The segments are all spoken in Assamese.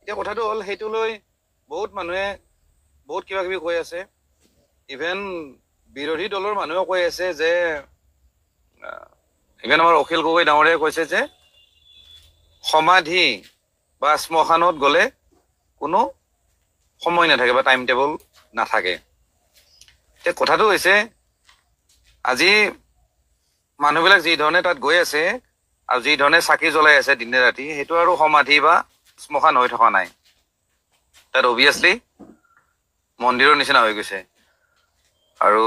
এতিয়া কথাটো হ'ল সেইটো লৈ বহুত মানুহে বহুত কিবা কিবি কৈ আছে। ইভেন বিৰোধী দলৰ মানুহেও কৈ আছে যে ইভেন আমাৰ অখিল গগৈ ডাঙৰীয়াই কৈছে যে সমাধি বা শ্মশানত গ'লে কোনো সময় নাথাকে বা টাইম টেবল নাথাকে। এতিয়া কথাটো হৈছে আজি মানুহবিলাক যি ধৰণে তাত গৈ আছে আৰু যি ধৰণে চাকি জ্বলাই আছে দিনে ৰাতি, সেইটো আৰু সমাধি বা শ্মশান হৈ থকা নাই। তাত অভিয়াছলি মন্দিৰৰ নিচিনা হৈ গৈছে। আৰু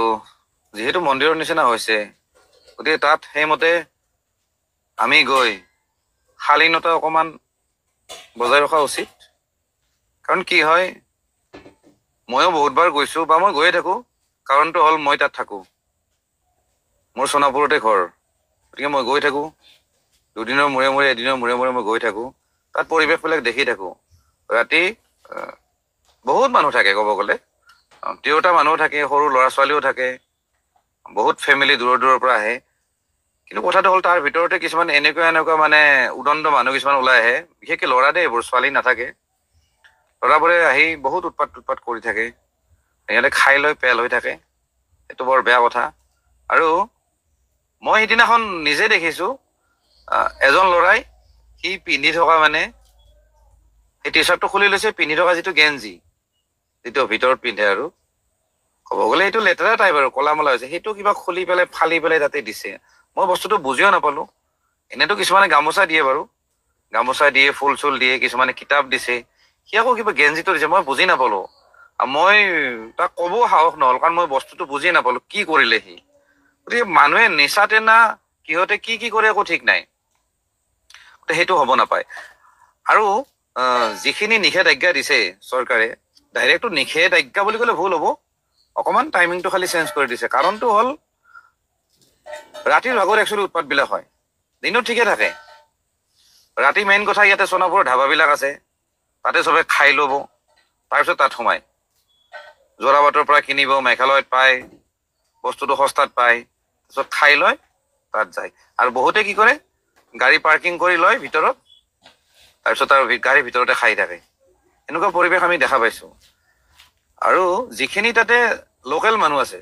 যিহেতু মন্দিৰৰ নিচিনা হৈছে, গতিকে তাত সেইমতে আমি গৈ শালীনতা অকণমান বজাই ৰখা উচিত। কাৰণ কি হয়, ময়ো বহুতবাৰ গৈছোঁ বা মই গৈয়ে থাকোঁ। কাৰণটো হ'ল মই তাত থাকোঁ, মোৰ সোণাপুৰতে ঘৰ, গতিকে মই গৈ থাকোঁ। দুদিনৰ মূৰে মূৰে এদিনৰ মূৰে মূৰে মই গৈ থাকোঁ। তাত পৰিৱেশবিলাক দেখি থাকোঁ। ৰাতি বহুত মানুহ থাকে, ক'ব গ'লে তিৰোতা মানুহ থাকে, সৰু ল'ৰা ছোৱালীও থাকে, বহুত ফেমিলি দূৰৰ দূৰৰ পৰা আহে। কিন্তু কথাটো হ'ল তাৰ ভিতৰতে কিছুমান এনেকুৱা মানে উদণ্ড মানুহ কিছুমান ওলাই আহে, বিশেষকৈ ল'ৰা দেই, এইবোৰ ছোৱালী নাথাকে। ল'ৰাবোৰে আহি বহুত উৎপাত কৰি থাকে। সিহঁতে খাই লৈ পেল হৈ থাকে। এইটো বৰ বেয়া কথা। আৰু মই সিদিনাখন নিজে দেখিছোঁ, এজন ল'ৰাই সি পিন্ধি থকা মানে সেই টি চাৰ্টটো খুলি লৈছে, পিন্ধি থকা যিটো গেঞ্জি, যিটো ভিতৰত পিন্ধে আৰু ক'ব গ'লে সেইটো লেতেৰা টাইপ আৰু ক'লা মলা হৈছে, সেইটো কিবা খুলি পেলাই ফালি পেলাই তাতে দিছে। মই বস্তুটো বুজিও নাপালোঁ। এনেতো কিছুমানে গামোচা দিয়ে বাৰু, গামোচা দিয়ে, ফুল চুল দিয়ে, কিছুমানে কিতাপ দিছে, সি আকৌ কিবা গেঞ্জিটো দিছে। মই বুজি নাপালোঁ। মই তাক ক'ব সাহস নহ'ল, কাৰণ মই বস্তুটো বুজি নাপালোঁ কি কৰিলে সি। গতিকে মানুহে নিচাতে না কিহঁতে কি কি কৰে একো ঠিক নাই। সেইটো হ'ব নাপায়। আৰু যিখিনি নিষেধাজ্ঞা দিছে চৰকাৰে, ডাইৰেক্টটো নিষেধাজ্ঞা বুলি ক'লে ভুল হ'ব, অকণমান টাইমিংটো খালি চেঞ্জ কৰি দিছে। কাৰণটো হ'ল ৰাতিৰ ভাগত একচুৱেলি উৎপাতবিলাক হয়, দিনত ঠিকে থাকে। ৰাতি মেইন কথা, ইয়াতে সোণাপুৰৰ ধাবাবিলাক আছে, তাতে চবে খাই ল'ব, তাৰপিছত তাত সোমায়। যোৰাবাটৰ পৰা কিনিব, মেঘালয়ত পায়, বস্তুটো সস্তাত পায়, তাৰপিছত খাই লয় তাত যায়। আৰু বহুতে কি কৰে, গাড়ী পাৰ্কিং কৰি লয় ভিতৰত, তাৰপিছত আৰু গাড়ীৰ ভিতৰতে খাই থাকে। এনেকুৱা পৰিৱেশ আমি দেখা পাইছোঁ। আৰু যিখিনি তাতে লোকেল মানুহ আছে,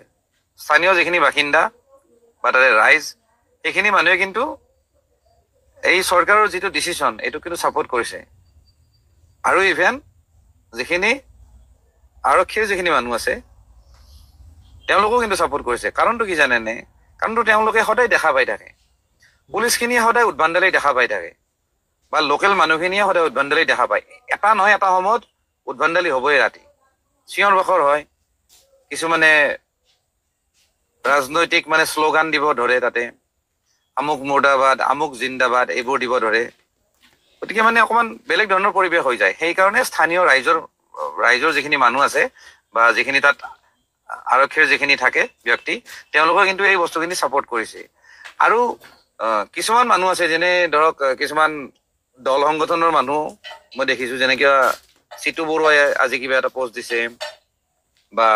স্থানীয় যিখিনি বাসিন্দা বা তাতে ৰাইজ, সেইখিনি মানুহে কিন্তু এই চৰকাৰৰ যিটো ডিচিশ্যন, এইটো কিন্তু ছাপোৰ্ট কৰিছে। আৰু ইভেন যিখিনি আৰক্ষীৰ যিখিনি মানুহ আছে, তেওঁলোকেও কিন্তু ছাপোৰ্ট কৰিছে। কাৰণটো কি জানেনে? কাৰণটো তেওঁলোকে সদায় দেখা পাই থাকে, পুলিচখিনিয়ে সদায় উদ্ভণ্ডালি দেখা পাই থাকে, বা লোকেল মানুহখিনিয়ে সদায় উদ্ভণ্ডালি দেখা পায়। এটা নহয় এটা সময়ত উদ্ভণ্ডালি হ'বই। ৰাতি চিঞৰ বাখৰ হয়, কিছুমানে ৰাজনৈতিক মানে শ্লোগান দিব ধৰে, তাতে আমুক মুৰ্দাবাদ, আমুক জিন্দাবাদ, এইবোৰ দিব ধৰে। গতিকে মানে অকণমান বেলেগ ধৰণৰ পৰিৱেশ হৈ যায়। সেইকাৰণে স্থানীয় ৰাইজৰ যিখিনি মানুহ আছে বা যিখিনি তাত আৰক্ষীৰ যিখিনি থাকে ব্যক্তি, তেওঁলোকে কিন্তু এই বস্তুখিনি ছাপোৰ্ট কৰিছে। আৰু কিছুমান মানুহ আছে, যেনে ধৰক কিছুমান দল সংগঠনৰ মানুহ মই দেখিছোঁ, যেনেকৈ চিতু বৰুৱাই আজি কিবা এটা পোষ্ট দিছে, বা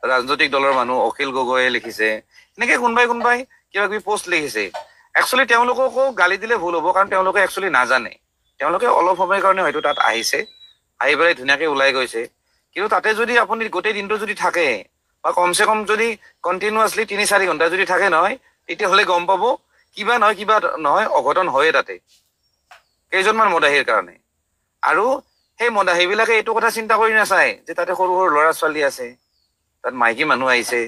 ৰাজনৈতিক দলৰ মানুহ অখিল গগৈয়ে লিখিছে, এনেকে কোনোবাই কিবা কিবি পোষ্ট লিখিছে। একচুৱেলি তেওঁলোককো গালি দিলে ভুল হ'ব, কাৰণ তেওঁলোকে একচুৱেলি নাজানে। তেওঁলোকে অলপ সময়ৰ কাৰণে হয়তো তাত আহিছে, আহি পেলাই ধুনীয়াকৈ ওলাই গৈছে। কিন্তু তাতে যদি আপুনি গোটেই দিনটো যদি থাকে, বা কমচে কম যদি কণ্টিনিউৱাছলি ৩-৪ ঘণ্টা যদি থাকে নহয়, তেতিয়াহ'লে গম পাব কিবা নহয় অঘটন হয়ে তাতে, কেইজনমান মদাহীৰ কাৰণে। আৰু সেই মদাহীবিলাকে এইটো কথা চিন্তা কৰি নাচায় যে তাতে সৰু সৰু ল'ৰা ছোৱালী আছে, তাত মাইকী মানুহ আহিছে,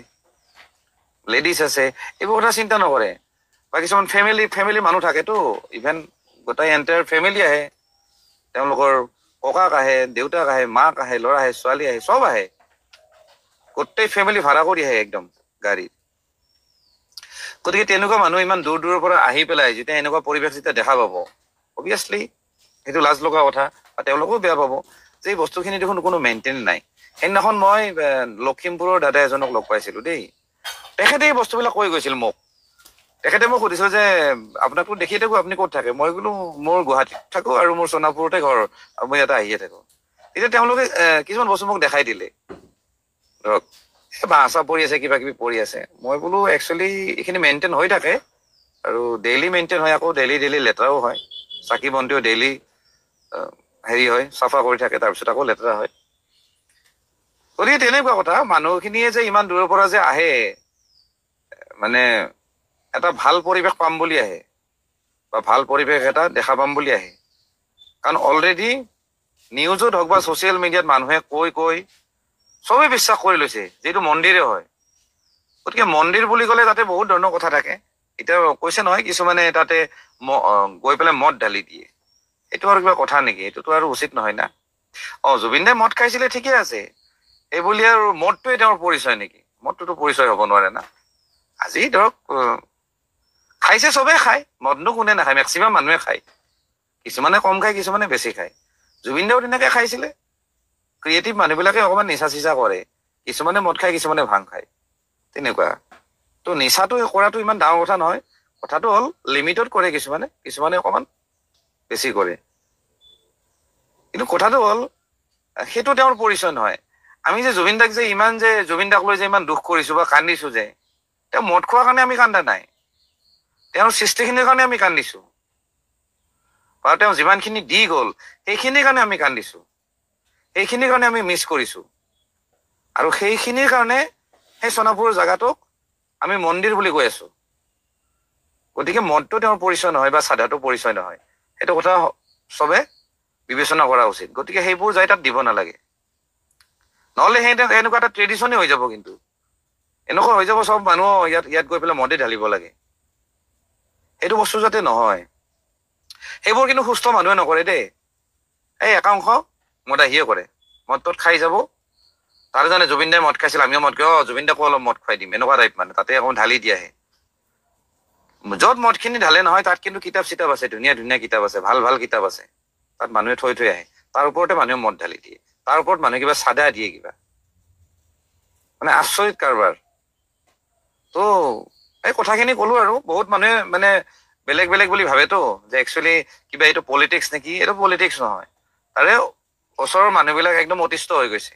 লেডিজ আছে, এইবোৰ কথা চিন্তা নকৰে। বা কিছুমান ফেমিলি মানুহ থাকেতো, ইভেন গোটেই এণ্টায়াৰ ফেমিলি আহে, তেওঁলোকৰ ককাক আহে, দেউতাক আহে, মাক আহে, ল'ৰা আহে, ছোৱালী আহে, চব আহে, গোটেই ফেমিলি ভাড়া কৰি আহে একদম গাড়ীত। গতিকে তেনেকুৱা মানুহ ইমান দূৰ দূৰৰ পৰা আহি পেলাই যেতিয়া এনেকুৱা পৰিৱেশ যেতিয়া দেখা পাব, অভিয়াছলি সেইটো লাজ লগা কথা, বা তেওঁলোকেও বেয়া পাব যে এই বস্তুখিনি দেখোন কোনো মেইনটেইন নাই। সেইদিনাখন মই লখিমপুৰৰ দাদা এজনক লগ পাইছিলোঁ দেই, তেখেতে এই বস্তুবিলাক কৈ গৈছিল মোক। তেখেতে মোক সুধিছিল যে আপোনাকতো দেখিয়ে থাকোঁ, আপুনি ক'ত থাকে? মই বোলো মোৰ গুৱাহাটীত থাকোঁ আৰু মোৰ সোণাপুৰতে ঘৰ, আৰু মই ইয়াতে আহিয়ে থাকোঁ। এতিয়া তেওঁলোকে কিছুমান বস্তু মোক দেখাই দিলে, ধৰক বাঁহ চাহ পৰি আছে, কিবা কিবি পৰি আছে। মই বোলো একচুৱেলি এইখিনি মেইনটেইন হৈ থাকে, আৰু ডেইলি মেইনটেইন হয়, আকৌ ডেইলি লেতেৰাও হয়, চাকি বন্তিও ডেইলি হেৰি হয়, চাফা কৰি থাকে, তাৰপিছত আকৌ লেতেৰা হয়। গতিকে তেনেকুৱা কথা, মানুহখিনিয়ে যে ইমান দূৰৰ পৰা যে আহে, মানে এটা ভাল পৰিৱেশ পাম বুলি আহে, বা ভাল পৰিৱেশ এটা দেখা পাম বুলি আহে। কাৰণ অলৰেডি নিউজত হওক বা ছ'চিয়েল মিডিয়াত মানুহে কৈ চবেই বিশ্বাস কৰি লৈছে যে এইটো মন্দিৰে হয়। গতিকে মন্দিৰ বুলি ক'লে তাতে বহুত ধৰণৰ কথা থাকে। এতিয়া কৈছে নহয়, কিছুমানে তাতে গৈ পেলাই মদ ঢালি দিয়ে। এইটো আৰু কিবা কথা নেকি? এইটোতো আৰু উচিত নহয় না। জুবিন দাই মদ খাইছিলে, ঠিকে আছে, এইবুলি আৰু মদটোৱে তেওঁৰ পৰিচয় নেকি? মদটোতো পৰিচয় হ'ব নোৱাৰে না। আজি ধৰক খাইছে, চবেই খায়, মদনো কোনে নাখায়, মেক্সিমাম মানুহে খায়। কিছুমানে কম খায়, কিছুমানে বেছি খায়। জুবিন দাও তেনেকে খাইছিলে। ক্ৰিয়েটিভ মানুহবিলাকে অকণমান নিচা চিচা কৰে, কিছুমানে মদ খায়, কিছুমানে ভাং খায়, তেনেকুৱা। তো নিচাটো কৰাটো ইমান ডাঙৰ কথা নহয়। কথাটো হ'ল লিমিটত কৰে কিছুমানে, কিছুমানে অকণমান বেছি কৰে। কিন্তু কথাটো হ'ল সেইটো তেওঁৰ পৰিচয় নহয়। আমি যে জুবিন দাক যে ইমান যে জুবিন দাক লৈ যে ইমান দুখ কৰিছো বা কান্দিছো, যে তেওঁ মদ খোৱাৰ কাৰণে আমি কান্দা নাই, তেওঁৰ সৃষ্টিখিনিৰ কাৰণে আমি কান্দিছো, বা তেওঁ যিমানখিনি দি গ'ল সেইখিনিৰ কাৰণে আমি কান্দিছো, সেইখিনিৰ কাৰণে আমি মিছ কৰিছো। আৰু সেইখিনিৰ কাৰণে সেই সোণাপুৰৰ জেগাটোক আমি মন্দিৰ বুলি কৈ আছো। গতিকে মদটো তেওঁৰ পৰিচয় নহয় বা চাধাটো পৰিচয় নহয়, সেইটো কথা চবে বিবেচনা কৰা উচিত। গতিকে সেইবোৰ যাই তাত দিব নালাগে, নহ'লে সেই এনেকুৱা এটা ট্ৰেডিশ্যনেই হৈ যাব। কিন্তু এনেকুৱা হৈ যাব, চব মানুহ ইয়াত গৈ পেলাই মদে ঢালিব লাগে। সেইটো বস্তু যাতে নহয়, সেইবোৰ কিন্তু সুস্থ মানুহে নকৰে দেই। এই একাংশ মদাহীয়ে কৰে, মদটোত খাই যাব। তাৰ জানে জুবিন দাই মদ খাইছিল, আমিও মদ খাই, জুবিন দাকো অলপ মদ খুৱাই দিম, এনেকুৱা টাইপ মানে, তাতে অকণ ঢালি দিয়াহে। য'ত মদখিনি ঢালে নহয়, তাত কিন্তু কিতাপ চিতাপ আছে, ধুনীয়া ধুনীয়া কিতাপ আছে, ভাল ভাল কিতাপ আছে, তাত মানুহে থৈ আহে। তাৰ ওপৰতে মানুহে মদ ঢালি দিয়ে, তাৰ ওপৰত মানুহে কিবা চাদা দিয়ে, কিবা মানে আচৰিত কাৰবাৰ। তো এই কথাখিনি ক'লো আৰু বহুত মানুহে মানে বেলেগ বেলেগ বুলি ভাবেতো, যে একচুৱেলি কিবা এইটো পলিটিক্স নেকি? এইটো পলিটিক্স নহয়, তাৰে ওচৰৰ মানুহবিলাক একদম অতিষ্ঠ হৈ গৈছে।